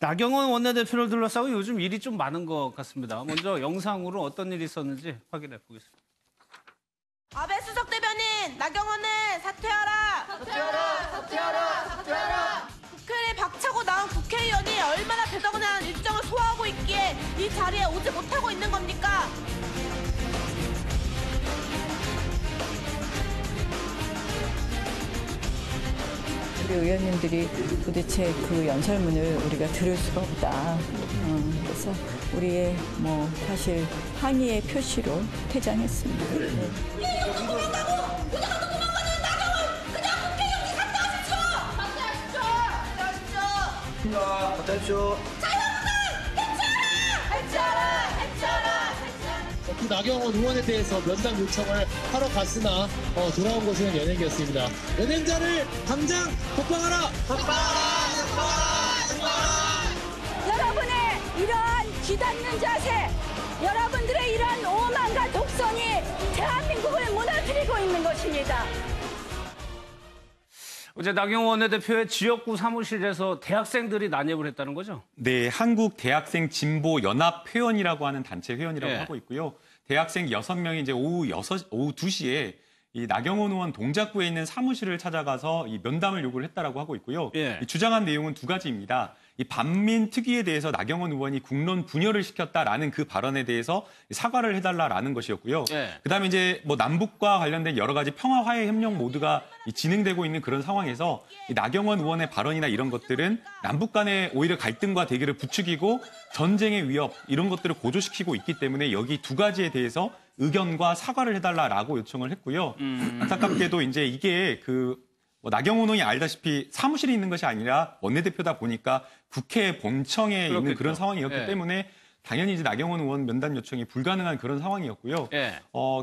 나경원 원내대표를 둘러싸고 요즘 일이 좀 많은 것 같습니다. 먼저 영상으로 어떤 일이 있었는지 확인해 보겠습니다. 아베 수석 대변인, 나경원은 사퇴하라! 사퇴하라! 사퇴하라! 사퇴하라! 국회에 박차고 나온 국회의원이 얼마나 대단한 일정을 소화하고 있기에 이 자리에 오지 못하고 있는 겁니까? 우리 의원님들이 도대체 그 연설문을 우리가 들을 수가 없다. 그래서 우리의 사실 항의의 표시로 퇴장했습니다. 국회의원 도망가고 그냥 도망가는 나경원 그냥 국회의원이 사퇴하십시오. 사퇴하십시오. 사퇴하십시오. 자유한국당 해체하라. 해체하라. 그 나경원 의원에 대해서 면담 요청을 하러 갔으나 돌아온 것은 연예계였습니다. 연행자를 당장 kop방하라! 여러분의 이러한 뒤닫는 자세, 여러분들의 이러한 오만과 독선이 대한민국을 무너뜨리고 있는 것입니다. 어제 나경원 원내대표의 지역구 사무실에서 대학생들이 난입을 했다는 거죠? 네, 한국대학생진보연합회원이라고 하는 단체 회원이라고 하고 있고요. 대학생 6명이 이제 오후 2시에 이 나경원 의원 동작구에 있는 사무실을 찾아가서 이 면담을 요구를 했다라고 하고 있고요. 이 주장한 내용은 두 가지입니다. 이 반민 특위에 대해서 나경원 의원이 국론 분열을 시켰다라는 그 발언에 대해서 사과를 해달라라는 것이었고요. 그다음에 이제 남북과 관련된 여러 가지 평화 화해 협력 모두가 진행되고 있는 그런 상황에서 이 나경원 의원의 발언이나 이런 것들은 남북 간의 오히려 갈등과 대결을 부추기고 전쟁의 위협 이런 것들을 고조시키고 있기 때문에 여기 두 가지에 대해서 의견과 사과를 해달라라고 요청을 했고요. 안타깝게도 이제 이게 나경원 의원이 알다시피 사무실이 있는 것이 아니라 원내대표다 보니까 국회 본청에 있는 그런 상황이었기 때문에 당연히 이제 나경원 의원 면담 요청이 불가능한 그런 상황이었고요.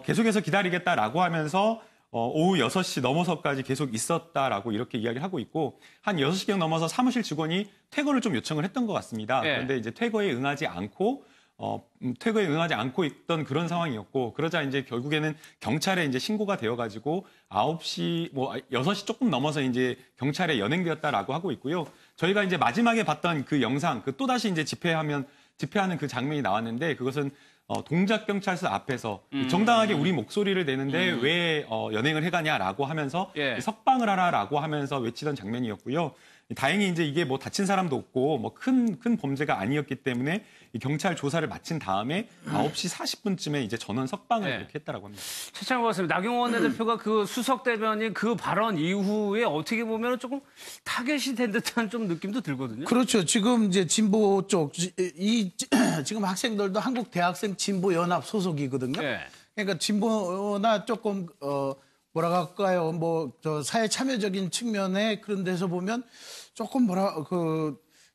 계속해서 기다리겠다라고 하면서 오후 6시 넘어서까지 계속 있었다라고 이렇게 이야기를 하고 있고 한 6시경 넘어서 사무실 직원이 퇴거를 좀 요청을 했던 것 같습니다. 그런데 이제 퇴거에 응하지 않고 있던 그런 상황이었고 그러자 이제 결국에는 경찰에 이제 신고가 되어가지고 6시 조금 넘어서 이제 경찰에 연행되었다라고 하고 있고요. 저희가 이제 마지막에 봤던 그 영상, 또다시 이제 집회하는 그 장면이 나왔는데 그것은 동작경찰서 앞에서 정당하게 우리 목소리를 내는데 왜 연행을 해가냐라고 하면서 석방을 하라라고 하면서 외치던 장면이었고요. 다행히 이제 이게 다친 사람도 없고 큰 범죄가 아니었기 때문에 이 경찰 조사를 마친 다음에 9시 40분쯤에 이제 전원 석방을 이렇게 했다라고 합니다. 최창호 교수님, 나경원 원내대표가 그 수석 대변인 그 발언 이후에 어떻게 보면 조금 타겟이 된 듯한 좀 느낌도 들거든요. 그렇죠. 지금 이제 진보 쪽 지금 학생들도 한국 대학생 진보연합 소속이거든요. 그러니까 진보나 조금 뭐라고 할까요? 저 사회 참여적인 측면에 그런 데서 보면 조금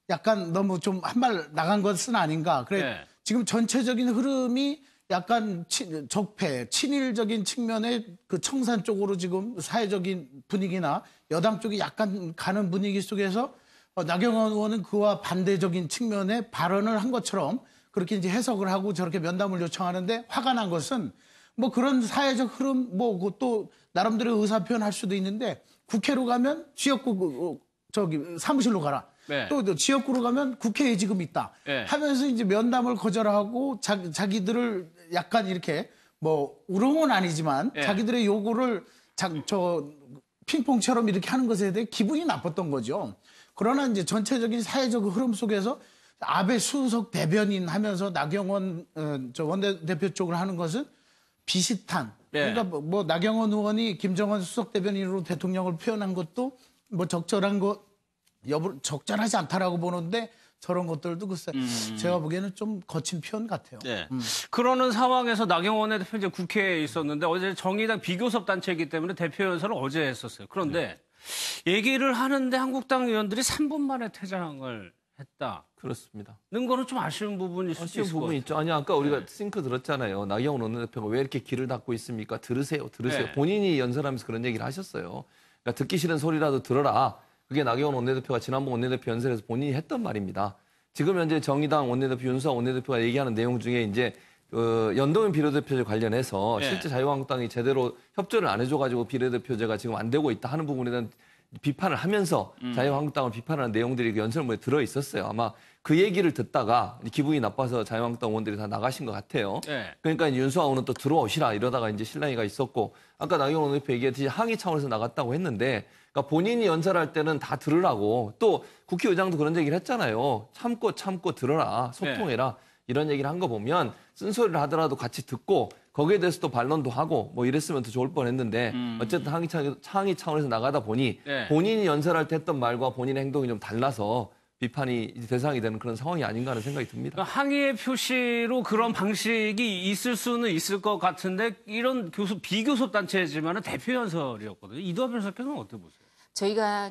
약간 너무 좀 한 발 나간 것은 아닌가. 그래. 지금 전체적인 흐름이 약간 적폐, 친일적인 측면의 그 청산 쪽으로 지금 사회적인 분위기나 여당 쪽이 약간 가는 분위기 속에서 나경원 의원은 그와 반대적인 측면의 발언을 한 것처럼 그렇게 이제 해석을 하고 저렇게 면담을 요청하는데 화가 난 것은 그런 사회적 흐름, 또 나름대로 의사표현 할 수도 있는데 국회로 가면 지역구 사무실로 가라. 또 지역구로 가면 국회에 지금 있다. 하면서 이제 면담을 거절하고 자기들을 약간 이렇게 우롱은 아니지만 자기들의 요구를 핑퐁처럼 이렇게 하는 것에 대해 기분이 나빴던 거죠. 그러나 이제 전체적인 사회적 흐름 속에서 아베 수석 대변인 하면서 나경원 원내대표 쪽을 하는 것은 비슷한. 그러니까 나경원 의원이 김정은 수석 대변인으로 대통령을 표현한 것도 적절하지 않다라고 보는데 저런 것들도 글쎄 제가 보기에는 좀 거친 표현 같아요. 그러는 상황에서 나경원 원내대표 이제 국회에 있었는데 어제 정의당 비교섭 단체이기 때문에 대표 연설을 어제 했었어요. 그런데 얘기를 하는데 한국당 의원들이 3분 만에 퇴장을 했다. 그렇습니다. 는 거는 좀 아쉬운 부분이 있을 수 있을 것 같아요. 있죠. 아니 아까 우리가 싱크 들었잖아요. 나경원 원내대표가 왜 이렇게 귀를 닫고 있습니까? 들으세요. 본인이 연설하면서 그런 얘기를 하셨어요. 그러니까 듣기 싫은 소리라도 들어라. 그게 나경원 원내대표가 지난번 원내대표 연설에서 본인이 했던 말입니다. 지금 현재 정의당 원내대표 윤수아 원내대표가 얘기하는 내용 중에 이제 연동형 비례대표제 관련해서 실제 자유한국당이 제대로 협조를 안 해줘가지고 비례대표제가 지금 안 되고 있다 하는 부분에 대한 비판을 하면서 자유한국당을 비판하는 내용들이 그 연설문에 들어 있었어요. 아마 그 얘기를 듣다가 기분이 나빠서 자유한국당 의원들이 다 나가신 것 같아요. 네. 그러니까 윤수아 의원은 또 들어오시라 이러다가 이제 실랑이가 있었고 아까 나경원 원내대표 얘기했듯이 항의 차원에서 나갔다고 했는데 그러니까 본인이 연설할 때는 다 들으라고 또 국회의장도 그런 얘기를 했잖아요. 참고 들어라 소통해라 이런 얘기를 한 거 보면 쓴소리를 하더라도 같이 듣고 거기에 대해서 또 반론도 하고 뭐 이랬으면 더 좋을 뻔했는데 어쨌든 항의 차원에서 나가다 보니 본인이 연설할 때 했던 말과 본인의 행동이 좀 달라서 비판이 대상이 되는 그런 상황이 아닌가 하는 생각이 듭니다. 그러니까 항의의 표시로 그런 방식이 있을 수는 있을 것 같은데 이런 비교섭 단체지만은 대표 연설이었거든요. 이두하 변호사께서는 어떻게 보세요?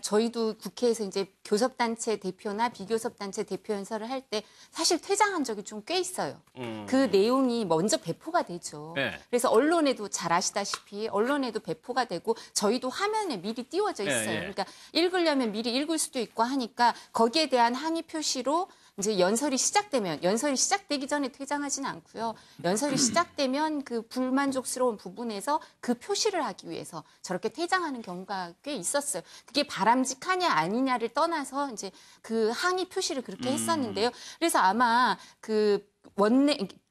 저희도 국회에서 이제 교섭단체 대표나 비교섭단체 대표 연설을 할 때 사실 퇴장한 적이 좀 꽤 있어요. 그 내용이 먼저 배포가 되죠. 네. 그래서 언론에도 잘 아시다시피 언론에도 배포가 되고 저희도 화면에 미리 띄워져 있어요. 네, 네. 그러니까 읽으려면 미리 읽을 수도 있고 하니까 거기에 대한 항의 표시로 이제 연설이 시작되기 전에 퇴장하지는 않고요. 연설이 시작되면 그 불만족스러운 부분에서 그 표시를 하기 위해서 저렇게 퇴장하는 경우가 꽤 있었어요. 그게 바람직하냐 아니냐를 떠나서 이제 그 항의 표시를 그렇게 했었는데요. 그래서 아마 그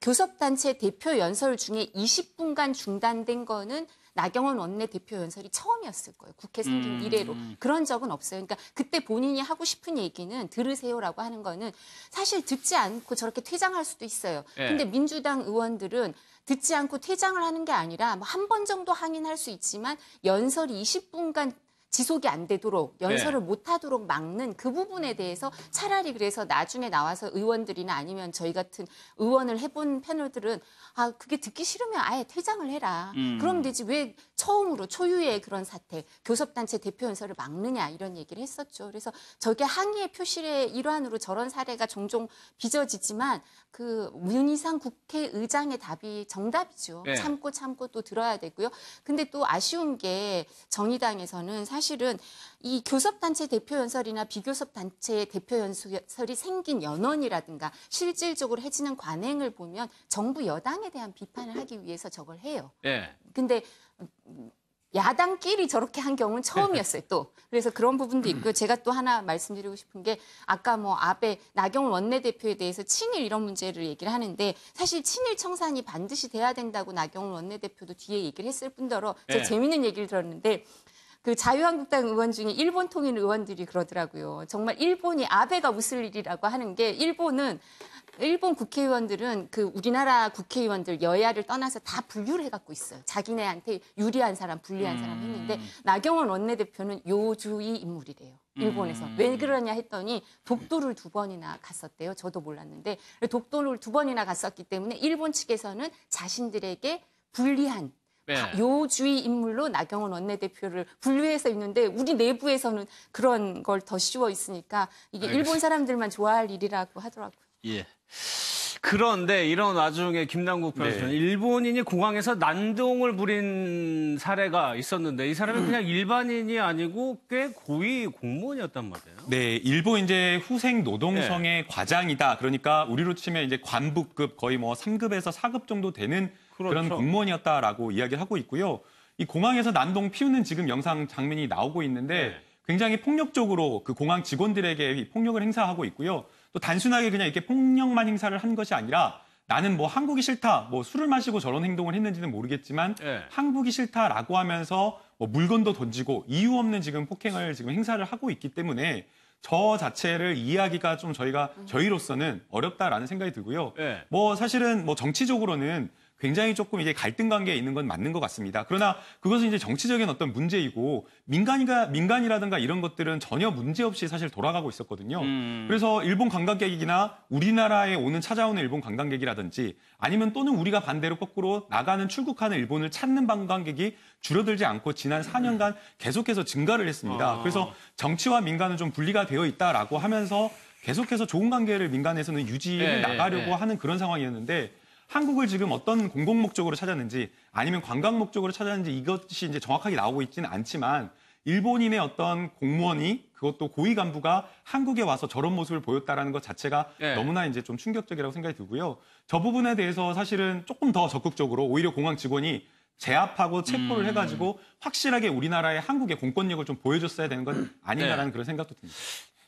교섭단체 대표 연설 중에 20분간 중단된 거는 나경원 원내대표 연설이 처음이었을 거예요. 국회 생긴 이래로. 그런 적은 없어요. 그러니까 그때 본인이 하고 싶은 얘기는 들으세요라고 하는 거는 사실 듣지 않고 저렇게 퇴장할 수도 있어요. 근데 민주당 의원들은 듣지 않고 퇴장을 하는 게 아니라 뭐 한 번 정도 항의할 수 있지만 연설이 20분간 지속이 안 되도록 연설을 못하도록 막는 그 부분에 대해서 차라리 그래서 나중에 나와서 의원들이나 아니면 저희 같은 의원을 해본 패널들은 아 그게 듣기 싫으면 아예 퇴장을 해라. 그럼 되지 왜 처음으로 초유의 그런 사태 교섭단체 대표 연설을 막느냐 이런 얘기를 했었죠. 그래서 저게 항의의 표실의 일환으로 저런 사례가 종종 빚어지지만 그 윤희상 국회의장의 답이 정답이죠. 참고 또 들어야 되고요. 근데 또 아쉬운 게 정의당에서는 사실은 이 교섭단체 대표 연설이나 비교섭단체 대표 연설이 생긴 연원이라든가 실질적으로 해지는 관행을 보면 정부 여당에 대한 비판을 하기 위해서 저걸 해요. 근데 야당끼리 저렇게 한 경우는 처음이었어요, 또. 그래서 그런 부분도 있고요. 제가 또 하나 말씀드리고 싶은 게 아까 뭐 아베 나경원 원내대표에 대해서 친일 이런 문제를 얘기를 하는데 사실 친일 청산이 반드시 돼야 된다고 나경원 원내대표도 뒤에 얘기를 했을 뿐더러 제가 재밌는 얘기를 들었는데 그 자유한국당 의원 중에 일본 통일 의원들이 그러더라고요. 정말 일본이 아베가 웃을 일이라고 하는 게 일본 국회의원들은 그 우리나라 국회의원들 여야를 떠나서 다 분류를 해갖고 있어요. 자기네한테 유리한 사람, 불리한 사람 했는데 나경원 원내대표는 요주의 인물이래요. 일본에서. 왜 그러냐 했더니 독도를 2번이나 갔었대요. 저도 몰랐는데 독도를 2번이나 갔었기 때문에 일본 측에서는 자신들에게 불리한 요주의 인물로 나경원 원내대표를 분류해서 있는데 우리 내부에서는 그런 걸 더 씌워 있으니까 이게 일본 사람들만 좋아할 일이라고 하더라고요. 예. 그런데 이런 와중에 김남국 변호사는 일본인이 공항에서 난동을 부린 사례가 있었는데 이 사람이 그냥 일반인이 아니고 꽤 고위 공무원이었단 말이에요. 네, 일본 이제 후생 노동성의 과장이다. 그러니까 우리로 치면 이제 관부급 거의 뭐 3급에서 4급 정도 되는 그런 공무원이었다라고 이야기를 하고 있고요. 이 공항에서 난동 피우는 지금 영상 장면이 나오고 있는데 굉장히 폭력적으로 그 공항 직원들에게 폭력을 행사하고 있고요. 또 단순하게 그냥 이렇게 폭력만 행사를 한 것이 아니라 나는 뭐 한국이 싫다, 뭐 술을 마시고 저런 행동을 했는지는 모르겠지만 한국이 싫다라고 하면서 뭐 물건도 던지고 이유 없는 지금 폭행을 지금 행사를 하고 있기 때문에 저 자체를 이해하기가 좀 저희로서는 어렵다라는 생각이 들고요. 뭐 사실은 뭐 정치적으로는 굉장히 조금 이게 갈등 관계에 있는 건 맞는 것 같습니다. 그러나 그것은 이제 정치적인 어떤 문제이고 민간이라든가 이런 것들은 전혀 문제 없이 사실 돌아가고 있었거든요. 그래서 일본 관광객이나 우리나라에 찾아오는 일본 관광객이라든지 아니면 또는 우리가 반대로 거꾸로 출국하는 일본을 찾는 관광객이 줄어들지 않고 지난 4년간 계속해서 증가를 했습니다. 그래서 정치와 민간은 좀 분리가 되어 있다라고 하면서 계속해서 좋은 관계를 민간에서는 유지해 나가려고 하는 그런 상황이었는데 한국을 지금 어떤 공공 목적으로 찾았는지 아니면 관광 목적으로 찾았는지 이것이 이제 정확하게 나오고 있지는 않지만 일본인의 어떤 공무원이 그것도 고위 간부가 한국에 와서 저런 모습을 보였다라는 것 자체가 너무나 이제 좀 충격적이라고 생각이 들고요. 저 부분에 대해서 사실은 조금 더 적극적으로 오히려 공항 직원이 제압하고 체포를 해가지고 확실하게 우리나라의 한국의 공권력을 좀 보여줬어야 되는 건 아닌가라는 그런 생각도 듭니다.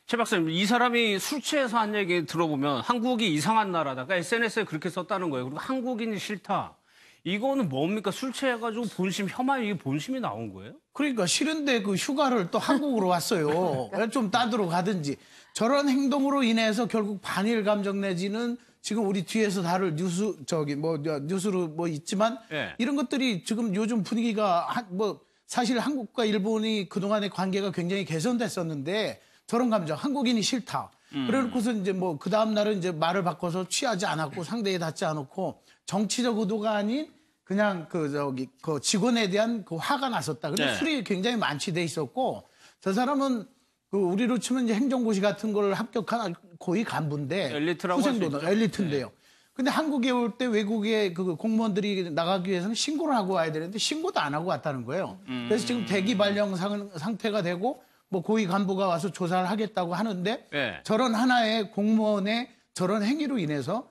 최 박사님, 이 사람이 술 취해서 한 얘기 들어보면 한국이 이상한 나라다. 그러니까 SNS에 그렇게 썼다는 거예요. 그리고 한국인이 싫다. 이거는 뭡니까? 술 취해가지고 본심, 혐한 이게 본심이 나온 거예요? 그러니까 싫은데 그 휴가를 또 한국으로 왔어요. 좀 따드러 가든지. 저런 행동으로 인해서 결국 반일 감정 내지는 지금 우리 뒤에서 다룰 뉴스로 뭐 있지만 이런 것들이 지금 요즘 분위기가 사실 한국과 일본이 그동안의 관계가 굉장히 개선됐었는데 저런 감정, 한국인이 싫다. 그래놓고서 이제 뭐 그 다음 날은 이제 말을 바꿔서 취하지 않았고 상대에 닿지 않았고 정치적 의도가 아닌 그냥 그 직원에 대한 그 화가 났었다. 근데 술이 굉장히 만취돼 있었고 저 사람은 그 우리로 치면 이제 행정고시 같은 걸 합격한 고위 간부인데 엘리트라고 할 수 있죠. 엘리트인데요. 근데 한국에 올 때 외국에 그 공무원들이 나가기 위해서는 신고를 하고 와야 되는데 신고도 안 하고 왔다는 거예요. 그래서 지금 대기 발령 상태가 되고 뭐 고위 간부가 와서 조사를 하겠다고 하는데 저런 하나의 공무원의 저런 행위로 인해서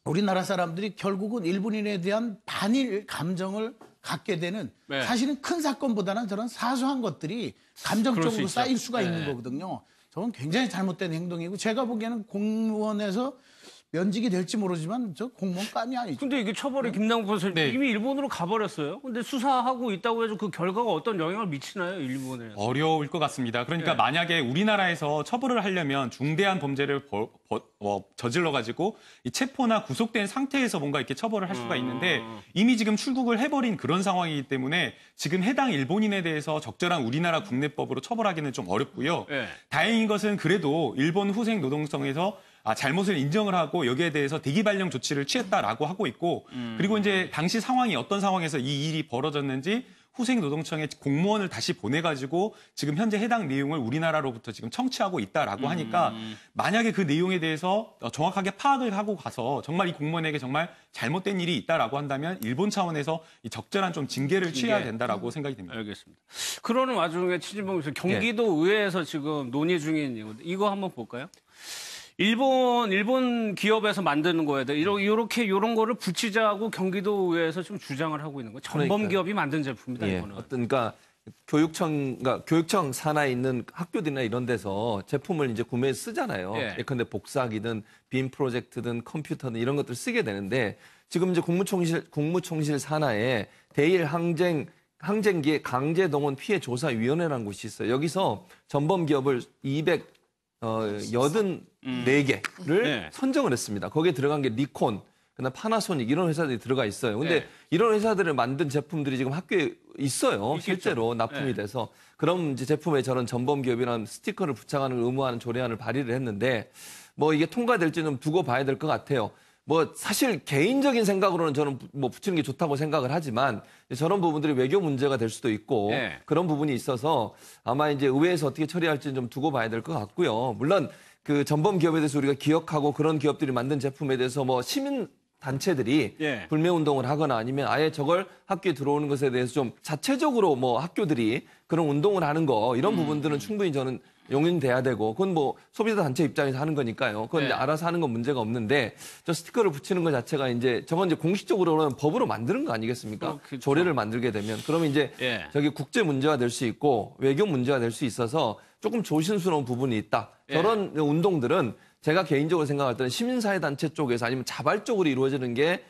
우리나라 사람들이 결국은 일본인에 대한 반일 감정을 갖게 되는 사실은 큰 사건보다는 저런 사소한 것들이 감정적으로 쌓일 수가 있는 거거든요. 저건 굉장히 잘못된 행동이고 제가 보기에는 공무원에서 면직이 될지 모르지만 저 공무원감이 아니죠. 근데 이게 처벌이 김남국 선생님 이미 일본으로 가버렸어요. 근데 수사하고 있다고 해서 그 결과가 어떤 영향을 미치나요, 일본에? 어려울 것 같습니다. 그러니까 만약에 우리나라에서 처벌을 하려면 중대한 범죄를 저질러가지고 이 체포나 구속된 상태에서 뭔가 이렇게 처벌을 할 수가 있는데 이미 지금 출국을 해버린 그런 상황이기 때문에 지금 해당 일본인에 대해서 적절한 우리나라 국내법으로 처벌하기는 좀 어렵고요. 다행인 것은 그래도 일본 후생 노동성에서 잘못을 인정을 하고 여기에 대해서 대기 발령 조치를 취했다라고 하고 있고 그리고 이제 당시 상황이 어떤 상황에서 이 일이 벌어졌는지 후생 노동청에 공무원을 다시 보내가지고 지금 현재 해당 내용을 우리나라로부터 지금 청취하고 있다라고 하니까 만약에 그 내용에 대해서 정확하게 파악을 하고 가서 정말 이 공무원에게 정말 잘못된 일이 있다라고 한다면 일본 차원에서 이 적절한 좀 징계를 취해야 된다라고 생각이 됩니다. 알겠습니다. 그러는 와중에 최진봉 교수 경기도 의회에서 지금 논의 중인 이거 한번 볼까요? 일본 기업에서 만드는 거에 대해 이런 거를 붙이자고 경기도 의회에서 좀 주장을 하고 있는 거예요. 전범 기업이 만든 제품이다 이거는. 그러니까 교육청 산하에 있는 학교들이나 이런 데서 제품을 이제 구매해서 쓰잖아요. 예컨대 복사기든 빔 프로젝트든 컴퓨터든 이런 것들 쓰게 되는데 지금 이제 국무총실 산하에 대일 항쟁기의 강제동원 피해 조사위원회라는 곳이 있어요. 여기서 전범 기업을 284개를 선정을 했습니다. 거기에 들어간 게 니콘, 그다음 파나소닉 이런 회사들이 들어가 있어요. 근데 이런 회사들을 만든 제품들이 지금 학교에 있어요. 실제로 납품이 돼서. 그럼 이제 제품에 저런 전범 기업이라는 스티커를 부착하는 의무화하는 조례안을 발의를 했는데 뭐 이게 통과될지는 두고 봐야 될 것 같아요. 뭐 사실 개인적인 생각으로는 저는 뭐 붙이는 게 좋다고 생각을 하지만 저런 부분들이 외교 문제가 될 수도 있고 그런 부분이 있어서 아마 이제 의회에서 어떻게 처리할지는 좀 두고 봐야 될 것 같고요. 물론 그 전범 기업에 대해서 우리가 기억하고 그런 기업들이 만든 제품에 대해서 뭐 시민 단체들이 불매 운동을 하거나 아니면 아예 저걸 학교에 들어오는 것에 대해서 좀 자체적으로 뭐 학교들이 그런 운동을 하는 거 이런 부분들은 충분히 저는 용인돼야 되고 그건 뭐 소비자 단체 입장에서 하는 거니까요. 그건 이제 알아서 하는 건 문제가 없는데 저 스티커를 붙이는 것 자체가 이제 저건 이제 공식적으로는 법으로 만드는 거 아니겠습니까? 그렇죠. 조례를 만들게 되면 그러면 이제 저기 국제 문제가 될 수 있고 외교 문제가 될 수 있어서 조금 조심스러운 부분이 있다. 저런 운동들은 제가 개인적으로 생각할 때는 시민사회 단체 쪽에서 아니면 자발적으로 이루어지는 게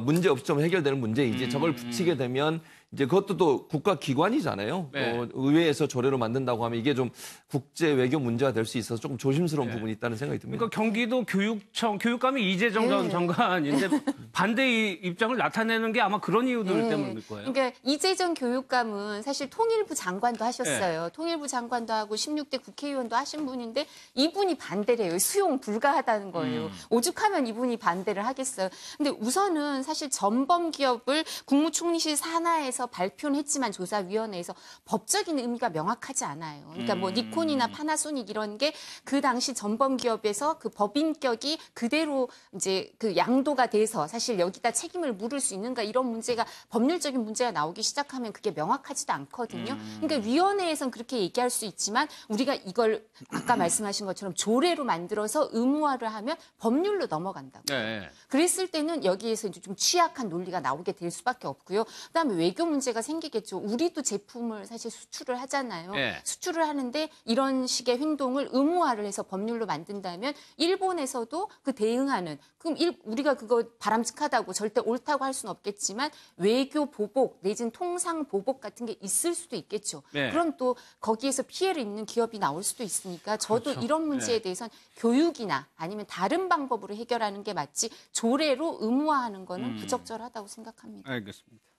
문제 없이 좀 해결되는 문제이지 저걸 붙이게 되면 이제 그것도 또 국가 기관이잖아요. 의회에서 조례로 만든다고 하면 이게 좀 국제 외교 문제가 될 수 있어서 조금 조심스러운 부분이 있다는 생각이 듭니다. 그러니까 경기도 교육감이 이재정 전 장관인데 반대 입장을 나타내는 게 아마 그런 이유들 때문일 거예요. 그러니까 이재정 교육감은 사실 통일부 장관도 하셨어요. 통일부 장관도 하고 16대 국회의원도 하신 분인데 이분이 반대를 해요. 수용 불가하다는 거예요. 오죽하면 이분이 반대를 하겠어요. 근데 우선은 사실 전범 기업을 국무총리실 산하에서 조사에서 발표는 했지만 조사위원회에서 법적인 의미가 명확하지 않아요. 그러니까 뭐 니콘이나 파나소닉 이런 게 그 당시 전범 기업에서 그 법인격이 그대로 이제 그 양도가 돼서 사실 여기다 책임을 물을 수 있는가 이런 문제가 법률적인 문제가 나오기 시작하면 그게 명확하지도 않거든요. 그러니까 위원회에서는 그렇게 얘기할 수 있지만 우리가 이걸 아까 말씀하신 것처럼 조례로 만들어서 의무화를 하면 법률로 넘어간다고. 네. 그랬을 때는 여기에서 이제 좀 취약한 논리가 나오게 될 수밖에 없고요. 그다음에 외교 문제가 생기겠죠. 우리도 제품을 사실 수출을 하잖아요. 네. 수출을 하는데 이런 식의 행동을 의무화를 해서 법률로 만든다면 일본에서도 그 대응하는 그럼 우리가 그거 바람직하다고 절대 옳다고 할 수는 없겠지만 외교 보복 내지는 통상 보복 같은 게 있을 수도 있겠죠. 네. 그럼 또 거기에서 피해를 입는 기업이 나올 수도 있으니까 저도 그렇죠. 이런 문제에 네. 대해서는 교육이나 아니면 다른 방법으로 해결하는 게 맞지 조례로 의무화하는 거는 부적절하다고 생각합니다. 알겠습니다.